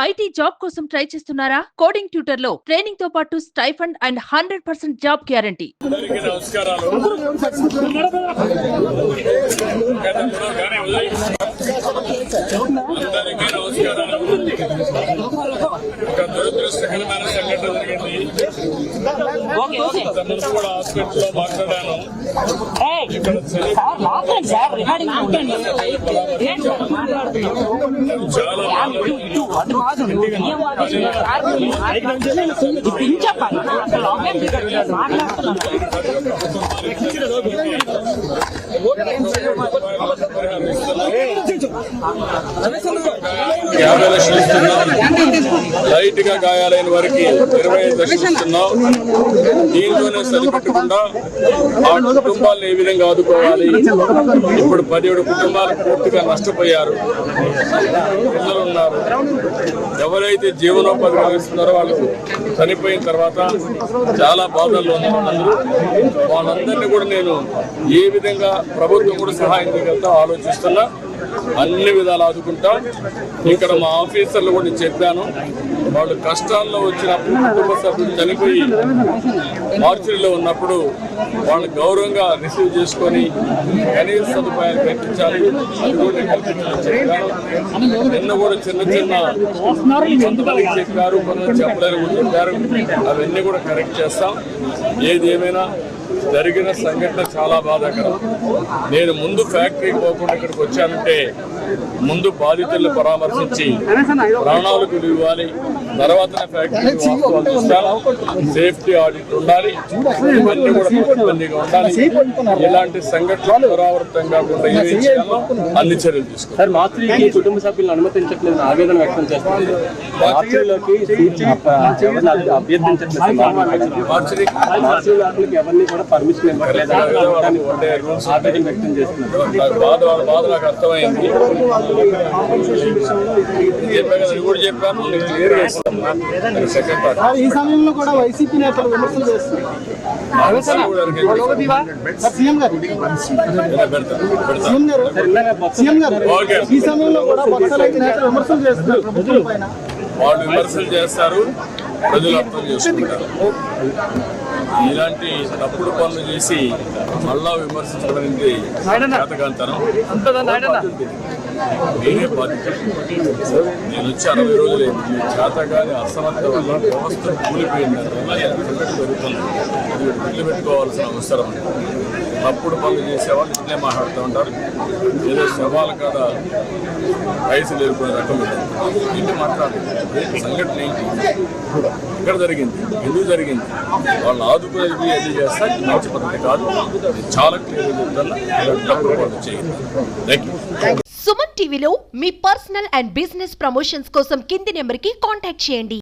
IT job కోసం try చేస్తున్నారా? Coding tutor లో ట్రైనింగ్ తో పాటు స్టైఫండ్ అండ్ 100% జాబ్ గ్యారంటీ. దురదృష్టకరమైన సంఘటన జరిగింది. కూడా హాస్పిటల్లో మాట్లాడాను. లైట్ గా గాయాలైన వారికి 25 లక్షలు ఇస్తున్నాం. దీంతోనే సరిపెట్టకుండా ఆ కుటుంబాలను ఏ విధంగా ఆదుకోవాలి. ఇప్పుడు 17 కుటుంబాలు పూర్తిగా నష్టపోయారు. పిల్లలు ఉన్నారు. ఎవరైతే జీవనోపాధి కలిగిస్తున్నారో వాళ్ళు చనిపోయిన తర్వాత చాలా బాధల్లో ఉన్నారు. వాళ్ళందరినీ కూడా నేను ఏ విధంగా ప్రభుత్వం కూడా సహాయం చేయగలుగుతా ఆలోచిస్తున్నా. అన్ని విధాలు ఆదుకుంటా. ఇక్కడ మా ఆఫీసర్లు కూడా చెప్పాను, వాళ్ళు కష్టాల్లో వచ్చినప్పుడు కుటుంబ సభ్యులు చనిపోయి మార్చిలో ఉన్నప్పుడు వాళ్ళు గౌరవంగా రిసీవ్ చేసుకొని కనీస సదుపాయాలు కల్పించాలి. అది కూడా కల్పించాలని చెప్పాను. నిన్న కూడా చిన్న కొంతమందికి చెప్పారు, కొంతమంది చెప్పలేని కూడా చెప్పారు. అవన్నీ కూడా కరెక్ట్ చేస్తాం. ఏది ఏమైనా జరిగిన సంఘటన చాలా బాధాకరం. నేను ముందు ఫ్యాక్టరీకి పోకుండా ఇక్కడికి వచ్చానంటే ముందు బాధితులను పరామర్శించి ప్రాణాలకు ఇవ్వాలి, తర్వాత ఫ్యాక్టరీకి చూస్తాను. సేఫ్టీ ఆడిట్ ఉండాలి, ఇవన్నీ కూడా పకడ్బందీగా ఉండాలి. ఇలాంటి సంఘటనలు పునరావృతం కాకుండా అన్ని చర్యలు తీసుకుంటారు. మార్చికి కుటుంబ సభ్యులను అనుమతించట్లేదు, ఆవేదన వ్యక్తం చేస్తున్నారు. మార్చిలోకి అభ్యర్థించట్లేదు, ఎవరిని కూడా పర్మిషన్ ఇవ్వట్లేదు, ఆవేదన వ్యక్తం చేస్తున్నారు. బాధ నాకు అర్థమైంది. కూడా చెప్పాను, క్లియర్ ఈ సమయంలో కూడా వైసీపీ నేతలు విమర్శలు చేస్తున్నారు. ఈ సమయంలో కూడా నేతలు విమర్శలు చేస్తున్నారు ప్రభుత్వం పైన. వాళ్ళు విమర్శలు చేస్తారు, ప్రజలు అర్థం చేసుకుంటారు. ఇలాంటి తప్పుడు పనులు చేసి మళ్ళా విమర్శించడం చేతకాంతనం. నేనే బాధ్యత. నేను వచ్చి 60 రోజులైంది. చేతగాని అసమర్థ వల్ల వ్యవస్థ కూలిపోయిందని జరుగుతుంది. అది బిల్లు పెట్టుకోవాల్సిన అవసరం. తప్పుడు పనులు చేసేవాళ్ళు ఇట్లే మాట్లాడుతూ ఉంటారు. ఏదో శవాల కదా పైసలు ఎదుర్కొనే రకం ఇంటి మాట్లాడాలి. సంఘటన ఏంటి, ఎక్కడ జరిగింది, ఎందుకు జరిగింది, వాళ్ళు ఆదుకునేది ఎదురు చేస్తా. మంచి పద్ధతి కాదు. చాలా క్లియర్గా చెప్తున్నా. తప్పుడు పనులు చేయండి. సుమన్ టీవీలో మీ పర్సనల్ అండ్ బిజినెస్ ప్రమోషన్స్ కోసం కింది నెంబర్కి కాంటాక్ట్ చేయండి.